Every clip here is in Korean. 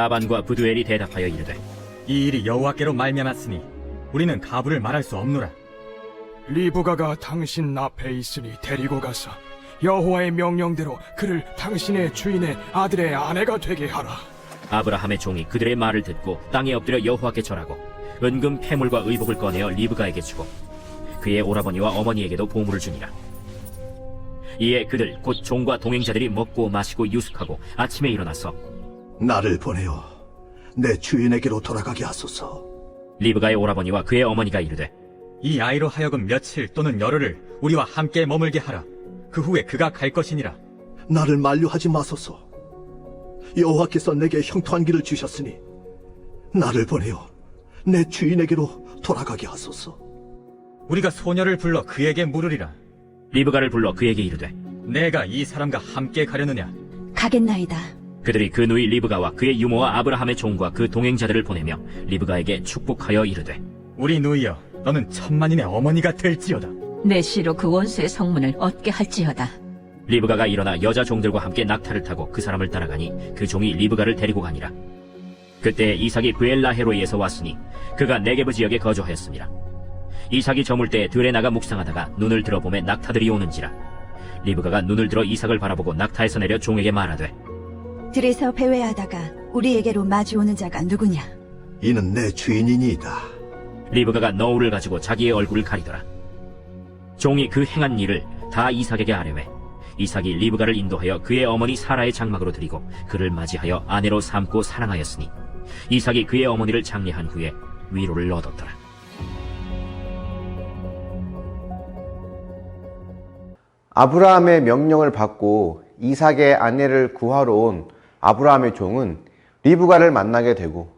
라반과 부두엘이 대답하여 이르되 이 일이 여호와께로 말미암았으니 우리는 가부를 말할 수 없노라. 리브가가 당신 앞에 있으니 데리고 가서 여호와의 명령대로 그를 당신의 주인의 아들의 아내가 되게 하라. 아브라함의 종이 그들의 말을 듣고 땅에 엎드려 여호와께 절하고 은금 패물과 의복을 꺼내어 리브가에게 주고 그의 오라버니와 어머니에게도 보물을 주니라. 이에 그들 곧 종과 동행자들이 먹고 마시고 유숙하고 아침에 일어나서 나를 보내어 내 주인에게로 돌아가게 하소서. 리브가의 오라버니와 그의 어머니가 이르되 이 아이로 하여금 며칠 또는 열흘을 우리와 함께 머물게 하라. 그 후에 그가 갈 것이니라. 나를 만류하지 마소서. 여호와께서 내게 형통한 길을 주셨으니 나를 보내어 내 주인에게로 돌아가게 하소서. 우리가 소녀를 불러 그에게 물으리라. 리브가를 불러 그에게 이르되 내가 이 사람과 함께 가려느냐? 가겠나이다. 그들이 그 누이 리브가와 그의 유모와 아브라함의 종과 그 동행자들을 보내며 리브가에게 축복하여 이르되 우리 누이여, 너는 천만인의 어머니가 될지어다. 내 시로 그 원수의 성문을 얻게 할지어다. 리브가가 일어나 여자 종들과 함께 낙타를 타고 그 사람을 따라가니 그 종이 리브가를 데리고 가니라. 그때 이삭이 브엘라헤로이에서 왔으니 그가 네게브 지역에 거주하였습니다. 이삭이 저물 때 들에 나가 묵상하다가 눈을 들어보매 낙타들이 오는지라. 리브가가 눈을 들어 이삭을 바라보고 낙타에서 내려 종에게 말하되 들에서 배회하다가 우리에게로 마주오는 자가 누구냐? 이는 내 주인이니이다. 리브가가 너울을 가지고 자기의 얼굴을 가리더라. 종이 그 행한 일을 다 이삭에게 아뢰매 이삭이 리브가를 인도하여 그의 어머니 사라의 장막으로 들이고 그를 맞이하여 아내로 삼고 사랑하였으니 이삭이 그의 어머니를 장례한 후에 위로를 얻었더라. 아브라함의 명령을 받고 이삭의 아내를 구하러 온 아브라함의 종은 리브가를 만나게 되고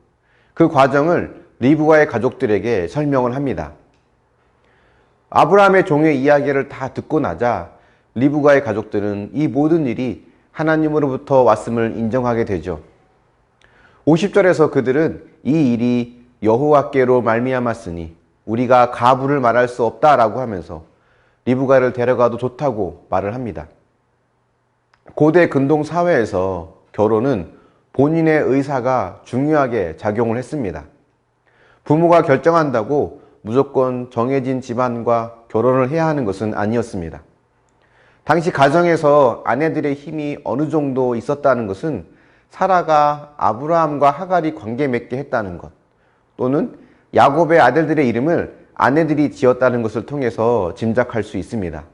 그 과정을 리브가의 가족들에게 설명을 합니다. 아브라함의 종의 이야기를 다 듣고 나자 리브가의 가족들은 이 모든 일이 하나님으로부터 왔음을 인정하게 되죠. 50절에서 그들은 이 일이 여호와께로 말미암았으니 우리가 가부를 말할 수 없다라고 하면서 리브가를 데려가도 좋다고 말을 합니다. 고대 근동 사회에서 결혼은 본인의 의사가 중요하게 작용을 했습니다. 부모가 결정한다고 무조건 정해진 집안과 결혼을 해야 하는 것은 아니었습니다. 당시 가정에서 아내들의 힘이 어느 정도 있었다는 것은 사라가 아브라함과 하갈이 관계 맺게 했다는 것, 또는 야곱의 아들들의 이름을 아내들이 지었다는 것을 통해서 짐작할 수 있습니다.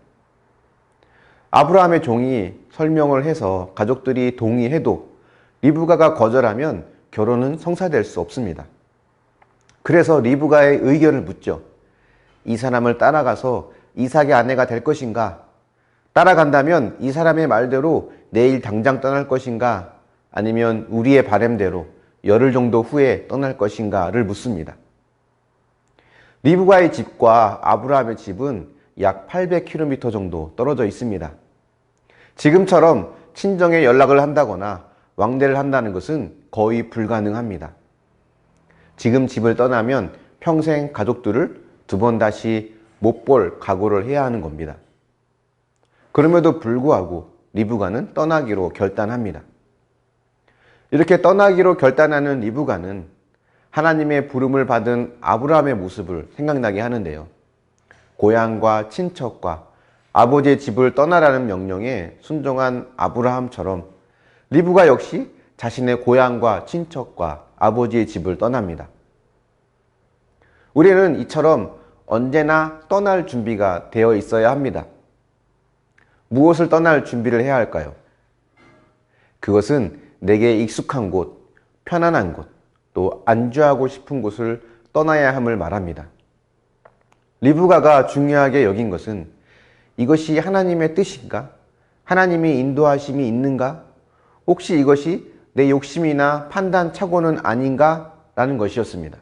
아브라함의 종이 설명을 해서 가족들이 동의해도 리브가가 거절하면 결혼은 성사될 수 없습니다. 그래서 리브가의 의견을 묻죠. 이 사람을 따라가서 이삭의 아내가 될 것인가? 따라간다면 이 사람의 말대로 내일 당장 떠날 것인가? 아니면 우리의 바램대로 열흘 정도 후에 떠날 것인가를 묻습니다. 리브가의 집과 아브라함의 집은 약 800km 정도 떨어져 있습니다. 지금처럼 친정에 연락을 한다거나 왕래를 한다는 것은 거의 불가능합니다. 지금 집을 떠나면 평생 가족들을 두 번 다시 못 볼 각오를 해야 하는 겁니다. 그럼에도 불구하고 리브가는 떠나기로 결단합니다. 이렇게 떠나기로 결단하는 리브가는 하나님의 부름을 받은 아브라함의 모습을 생각나게 하는데요. 고향과 친척과 아버지의 집을 떠나라는 명령에 순종한 아브라함처럼 리브가 역시 자신의 고향과 친척과 아버지의 집을 떠납니다. 우리는 이처럼 언제나 떠날 준비가 되어 있어야 합니다. 무엇을 떠날 준비를 해야 할까요? 그것은 내게 익숙한 곳, 편안한 곳, 또 안주하고 싶은 곳을 떠나야 함을 말합니다. 리브가가 중요하게 여긴 것은 이것이 하나님의 뜻인가? 하나님의 인도하심이 있는가? 혹시 이것이 내 욕심이나 판단 착오는 아닌가? 라는 것이었습니다.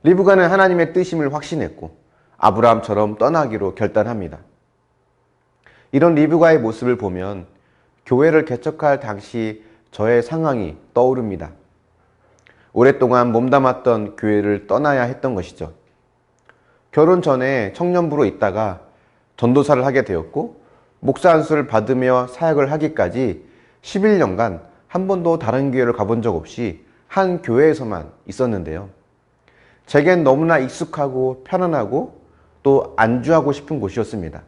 리브가는 하나님의 뜻임을 확신했고 아브라함처럼 떠나기로 결단합니다. 이런 리브가의 모습을 보면 교회를 개척할 당시 저의 상황이 떠오릅니다. 오랫동안 몸담았던 교회를 떠나야 했던 것이죠. 결혼 전에 청년부로 있다가 전도사를 하게 되었고 목사 안수를 받으며 사역을 하기까지 11년간 한 번도 다른 교회를 가본 적 없이 한 교회에서만 있었는데요. 제겐 너무나 익숙하고 편안하고 또 안주하고 싶은 곳이었습니다.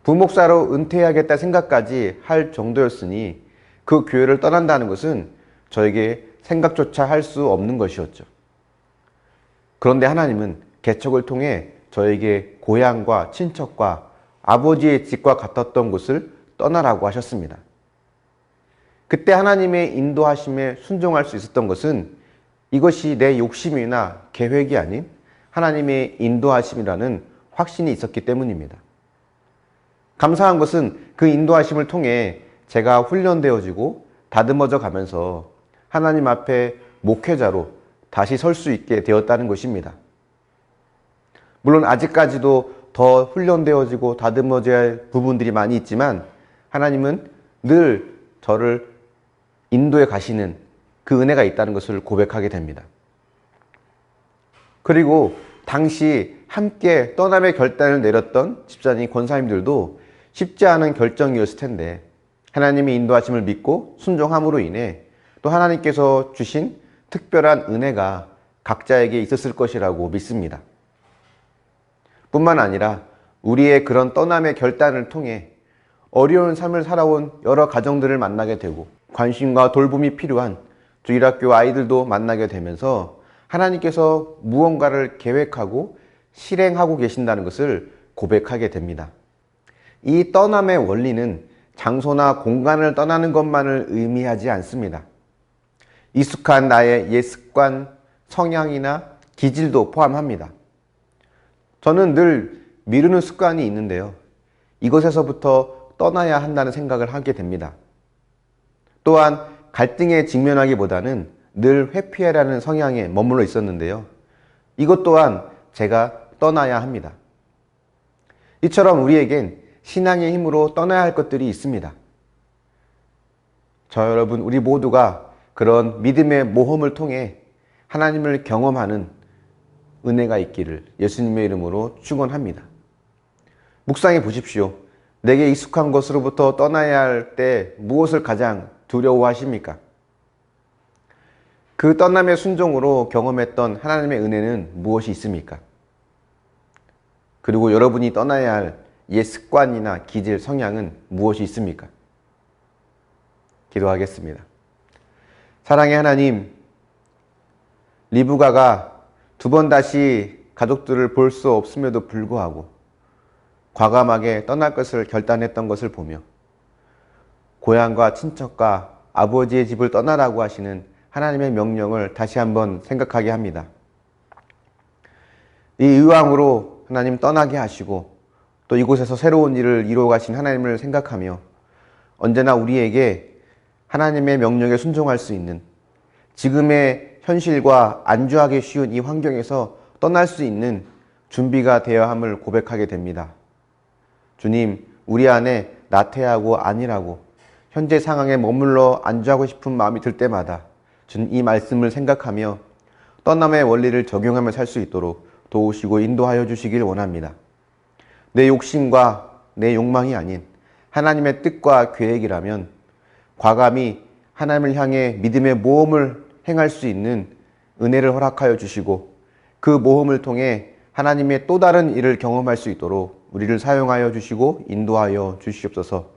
부목사로 은퇴해야겠다 생각까지 할 정도였으니 그 교회를 떠난다는 것은 저에게 생각조차 할 수 없는 것이었죠. 그런데 하나님은 개척을 통해 저에게 고향과 친척과 아버지의 집과 같았던 곳을 떠나라고 하셨습니다. 그때 하나님의 인도하심에 순종할 수 있었던 것은 이것이 내 욕심이나 계획이 아닌 하나님의 인도하심이라는 확신이 있었기 때문입니다. 감사한 것은 그 인도하심을 통해 제가 훈련되어지고 다듬어져 가면서 하나님 앞에 목회자로 다시 설 수 있게 되었다는 것입니다. 물론 아직까지도 더 훈련되어지고 다듬어져야 할 부분들이 많이 있지만 하나님은 늘 저를 인도해 가시는 그 은혜가 있다는 것을 고백하게 됩니다. 그리고 당시 함께 떠남의 결단을 내렸던 집사님 권사님들도 쉽지 않은 결정이었을 텐데 하나님의 인도하심을 믿고 순종함으로 인해 또 하나님께서 주신 특별한 은혜가 각자에게 있었을 것이라고 믿습니다. 뿐만 아니라 우리의 그런 떠남의 결단을 통해 어려운 삶을 살아온 여러 가정들을 만나게 되고 관심과 돌봄이 필요한 주일학교 아이들도 만나게 되면서 하나님께서 무언가를 계획하고 실행하고 계신다는 것을 고백하게 됩니다. 이 떠남의 원리는 장소나 공간을 떠나는 것만을 의미하지 않습니다. 익숙한 나의 옛 습관, 성향이나 기질도 포함합니다. 저는 늘 미루는 습관이 있는데요. 이것에서부터 떠나야 한다는 생각을 하게 됩니다. 또한 갈등에 직면하기보다는 늘 회피하라는 성향에 머물러 있었는데요. 이것 또한 제가 떠나야 합니다. 이처럼 우리에겐 신앙의 힘으로 떠나야 할 것들이 있습니다. 저 여러분, 우리 모두가 그런 믿음의 모험을 통해 하나님을 경험하는 은혜가 있기를 예수님의 이름으로 축원합니다. 묵상해 보십시오. 내게 익숙한 것으로부터 떠나야 할 때 무엇을 가장 두려워하십니까? 그 떠남의 순종으로 경험했던 하나님의 은혜는 무엇이 있습니까? 그리고 여러분이 떠나야 할 옛 습관이나 기질, 성향은 무엇이 있습니까? 기도하겠습니다. 사랑의 하나님, 리브가가 두 번 다시 가족들을 볼 수 없음에도 불구하고 과감하게 떠날 것을 결단했던 것을 보며 고향과 친척과 아버지의 집을 떠나라고 하시는 하나님의 명령을 다시 한번 생각하게 합니다. 이 의왕으로 하나님 떠나게 하시고 또 이곳에서 새로운 일을 이루어 가신 하나님을 생각하며 언제나 우리에게 하나님의 명령에 순종할 수 있는 지금의 현실과 안주하기 쉬운 이 환경에서 떠날 수 있는 준비가 되어야 함을 고백하게 됩니다. 주님, 우리 안에 나태하고 안일하고 현재 상황에 머물러 안주하고 싶은 마음이 들 때마다 주님 이 말씀을 생각하며 떠남의 원리를 적용하며 살 수 있도록 도우시고 인도하여 주시길 원합니다. 내 욕심과 내 욕망이 아닌 하나님의 뜻과 계획이라면 과감히 하나님을 향해 믿음의 모험을 행할 수 있는 은혜를 허락하여 주시고 그 모험을 통해 하나님의 또 다른 일을 경험할 수 있도록 우리를 사용하여 주시고 인도하여 주시옵소서.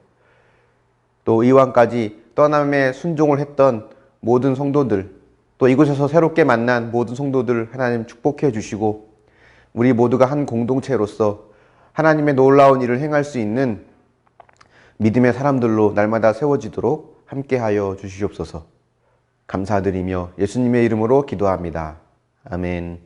또 이왕까지 떠남에 순종을 했던 모든 성도들, 또 이곳에서 새롭게 만난 모든 성도들 하나님 축복해 주시고 우리 모두가 한 공동체로서 하나님의 놀라운 일을 행할 수 있는 믿음의 사람들로 날마다 세워지도록 함께하여 주시옵소서. 감사드리며 예수님의 이름으로 기도합니다. 아멘.